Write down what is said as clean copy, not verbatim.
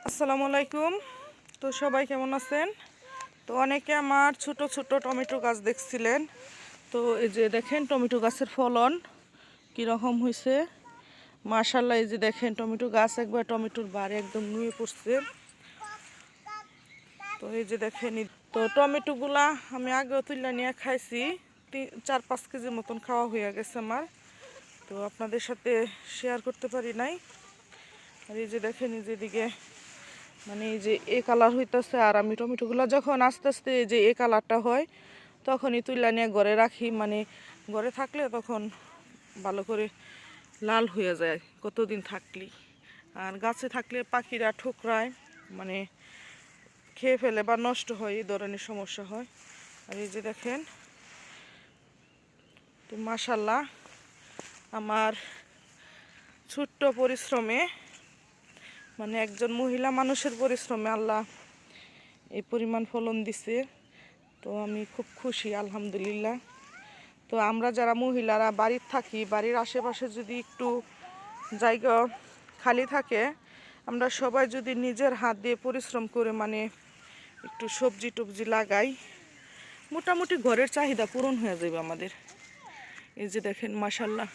আসসালামু আলাইকুম। তো সবাই কেমন আছেন? তো অনেকে আমার ছোট ছোট টমেটো গাছ দেখছিলেন। তো এই যে দেখেন টমেটো গাছের ফলন কীরকম হয়েছে। মাশাআল্লাহ, এই যে দেখেন টমেটো গাছ একবার টমেটোর বাড়ি একদম নুয়ে পড়ছে। তো এই যে দেখেন, তো টমেটোগুলা আমি আগেও তুলে নিয়ে খাইছি, 4-5 কেজির মতন খাওয়া হয়ে গেছে আমার। তো আপনাদের সাথে শেয়ার করতে পারি নাই। আর এই যে দেখেন, এই যেদিকে মানে এই যে এই কালার হইতেছে, আর আমি টমেটোগুলো যখন আস্তে আস্তে এই যে এই কালারটা হয় তখনই তুলে নিয়ে ঘরে রাখি। মানে ঘরে থাকলে তখন ভালো করে লাল হয়ে যায় কতদিন থাকলেই। আর গাছে থাকলে পাখিরা ঠোকরায়, মানে খেয়ে ফেলে বা নষ্ট হয়, এই ধরনের সমস্যা হয়। আর এই যে দেখেন, তো মাশাআল্লাহ আমার ছোট্ট পরিশ্রমে, মানে একজন মহিলা মানুষের পরিশ্রমে আল্লাহ এই পরিমাণ ফলন দিছে। তো আমি খুব খুশি, আলহামদুলিল্লাহ। তো আমরা যারা মহিলারা বাড়ির থাকি, বাড়ির আশেপাশে যদি একটু জায়গা খালি থাকে, আমরা সবাই যদি নিজের হাত দিয়ে পরিশ্রম করে মানে একটু সবজি টবজি লাগাই, মোটামুটি ঘরের চাহিদা পূরণ হয়ে যাবে আমাদের। এই যে দেখেন মাশাআল্লাহ